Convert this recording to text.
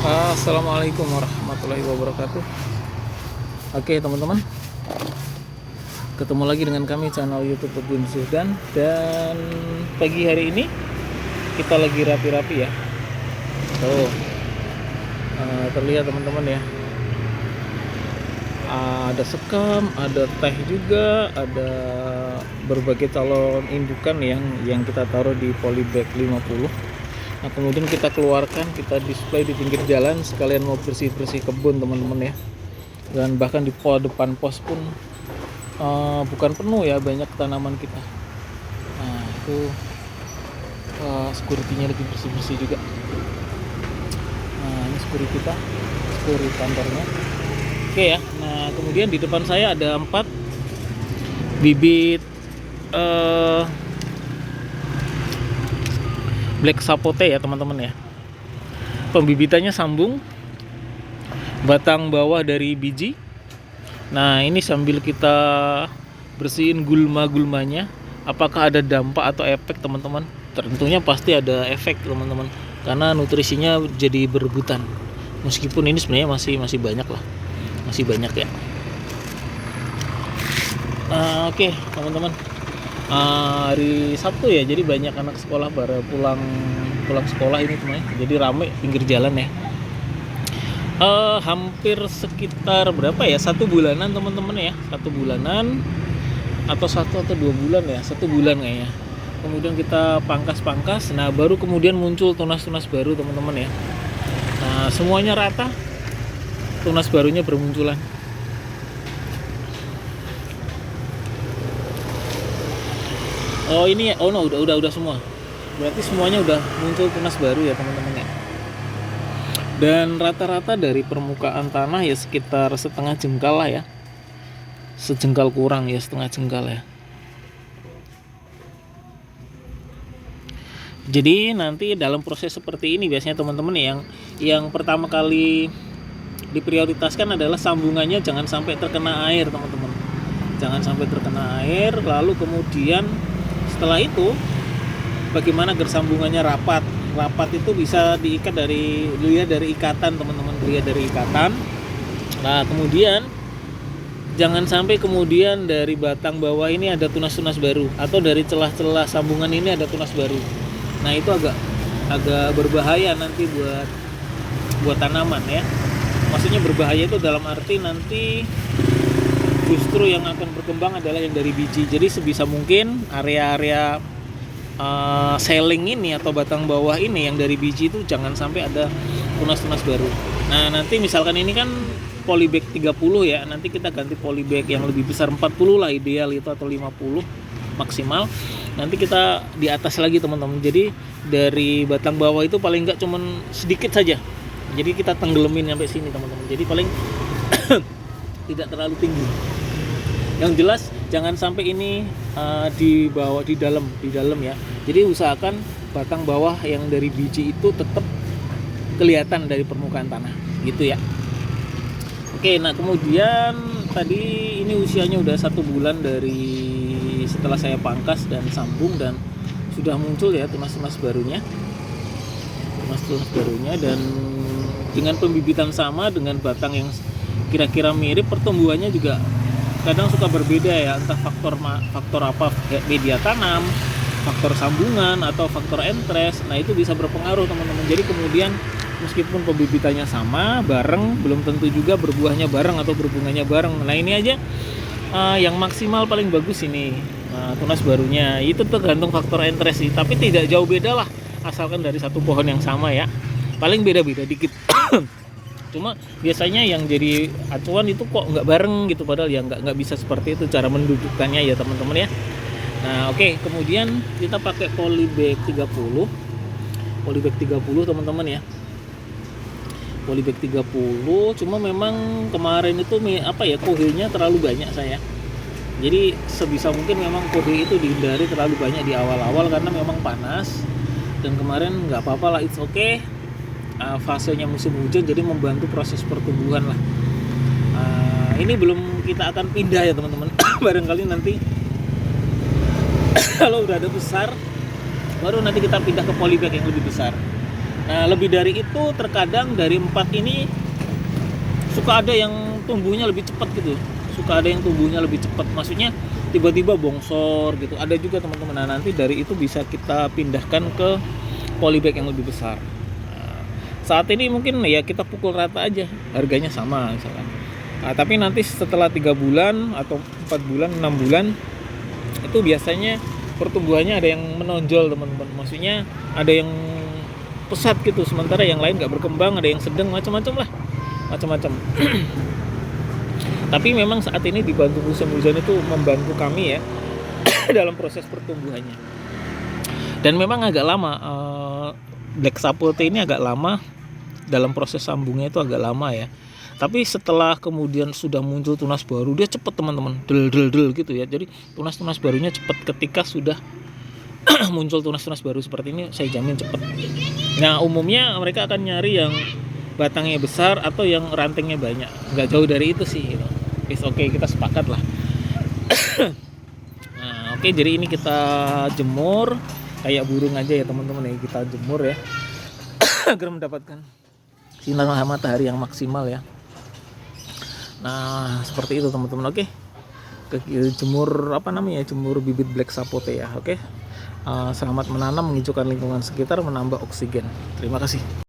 Assalamualaikum warahmatullahi wabarakatuh. Oke teman-teman, ketemu lagi dengan kami channel YouTube Kebun Zuhdan. Dan pagi hari ini kita lagi rapi-rapi ya. Tuh, terlihat teman-teman ya. Ada sekam, ada teh juga, ada berbagai calon indukan yang kita taruh di polybag 50. Nah, kemudian kita keluarkan, kita display di pinggir jalan sekalian mau bersih-bersih kebun teman-teman ya. Dan bahkan di depan pos pun bukan penuh ya, banyak tanaman kita. Nah, itu security-nya lagi bersih-bersih juga. Nah, ini security kantornya. Oke ya. Nah, kemudian di depan saya ada 4 bibit Black Sapote ya teman-teman ya. Pembibitannya sambung, batang bawah dari biji. Nah, ini sambil kita bersihin gulma-gulmanya, apakah ada dampak atau efek teman-teman? Tentunya pasti ada efek teman-teman, karena nutrisinya jadi berebutan. Meskipun ini sebenarnya masih banyak lah, masih banyak ya. Oke teman-teman, hari Sabtu ya, jadi banyak anak sekolah baru pulang sekolah ini teman-teman. Jadi rame pinggir jalan ya. Hampir sekitar berapa ya, 1 bulanan teman-teman ya, 1 bulanan atau 2 bulan ya, 1 bulan kayaknya. Kemudian kita pangkas, nah baru kemudian muncul tunas-tunas baru teman-teman ya. Nah, semuanya rata, tunas barunya bermunculan. Oh ini ya, oh no, udah semua. Berarti semuanya udah muncul tunas baru ya teman-teman ya. Dan rata-rata dari permukaan tanah ya sekitar setengah jengkal lah ya, sejengkal kurang ya, setengah jengkal ya. Jadi nanti dalam proses seperti ini biasanya teman-teman yang pertama kali diprioritaskan adalah sambungannya jangan sampai terkena air teman-teman, jangan sampai terkena air. Lalu kemudian setelah itu bagaimana agar sambungannya rapat itu bisa diikat dilihat dari ikatan teman-teman, dilihat dari ikatan. Nah, kemudian jangan sampai kemudian dari batang bawah ini ada tunas-tunas baru, atau dari celah-celah sambungan ini ada tunas baru. Nah, itu agak berbahaya nanti buat tanaman ya. Maksudnya berbahaya itu dalam arti nanti justru yang akan berkembang adalah yang dari biji. Jadi sebisa mungkin area-area selling ini atau batang bawah ini yang dari biji itu jangan sampai ada tunas-tunas baru. Nah, nanti misalkan ini kan polybag 30 ya, nanti kita ganti polybag yang lebih besar, 40 lah ideal itu, atau 50 maksimal. Nanti kita di atas lagi teman-teman. Jadi dari batang bawah itu paling enggak cuman sedikit saja. Jadi kita tenggelamin sampai sini teman-teman. Jadi paling tidak terlalu tinggi. Yang jelas jangan sampai ini di bawah, di dalam ya. Jadi usahakan batang bawah yang dari biji itu tetap kelihatan dari permukaan tanah gitu ya. Oke, nah kemudian tadi ini usianya udah 1 bulan dari setelah saya pangkas dan sambung, dan sudah muncul ya tunas-tunas barunya, dan dengan pembibitan sama dengan batang yang kira-kira mirip, pertumbuhannya juga kadang suka berbeda ya, entah faktor apa, media tanam, faktor sambungan, atau faktor entres. Nah, itu bisa berpengaruh teman-teman. Jadi kemudian meskipun pembibitannya sama, bareng, belum tentu juga berbuahnya bareng atau berbunganya bareng. Nah, ini aja yang maksimal paling bagus ini tunas barunya. Itu tergantung faktor entres sih, tapi tidak jauh beda lah, asalkan dari satu pohon yang sama ya. Paling beda-beda dikit. Cuma biasanya yang jadi acuan itu kok nggak bareng gitu, padahal ya nggak bisa seperti itu cara mendudukkannya ya teman-teman ya. Nah, oke, kemudian kita pakai polybag 30 teman-teman ya. Polybag 30, cuma memang kemarin itu kohenya terlalu banyak saya. Jadi sebisa mungkin memang kohe itu dihindari terlalu banyak di awal-awal karena memang panas. Dan kemarin nggak apa-apa lah, it's okay. Fasenya musim hujan, jadi membantu proses pertumbuhan lah. Ini belum kita akan pindah ya teman-teman. Barangkali nanti kalau udah ada besar, baru nanti kita pindah ke polybag yang lebih besar. Nah, lebih dari itu terkadang dari 4 ini suka ada yang tumbuhnya lebih cepat gitu. Suka ada yang tumbuhnya lebih cepat. Maksudnya tiba-tiba bongsor gitu. Ada juga teman-teman. Nah, nanti dari itu bisa kita pindahkan ke polybag yang lebih besar. Nah, saat ini mungkin ya kita pukul rata aja, harganya sama misalkan. Nah, tapi nanti setelah 3 bulan atau 4 bulan, 6 bulan itu biasanya pertumbuhannya ada yang menonjol teman-teman. Maksudnya ada yang pesat gitu, sementara yang lain nggak berkembang, ada yang sedang, macam-macam lah, macam-macam. Tapi memang saat ini dibantu musim hujan itu membantu kami ya dalam proses pertumbuhannya. Dan memang agak lama, Black Sapote ini agak lama dalam proses sambungnya, itu agak lama ya. Tapi setelah kemudian sudah muncul tunas baru, dia cepat teman-teman, del gitu ya. Jadi tunas-tunas barunya cepat. Ketika sudah muncul tunas-tunas baru seperti ini, saya jamin cepat. Nah, umumnya mereka akan nyari yang batangnya besar atau yang rantingnya banyak. Nggak jauh dari itu sih gitu. Oke, kita sepakat lah. Nah, oke, jadi ini kita jemur kayak burung aja ya teman-teman ya, kita jemur ya agar mendapatkan sinar matahari yang maksimal ya. Nah, seperti itu teman-teman. Oke, jemur apa namanya, jemur bibit Black Sapote ya. Oke, selamat menanam, menghijaukan lingkungan sekitar, menambah oksigen. Terima kasih.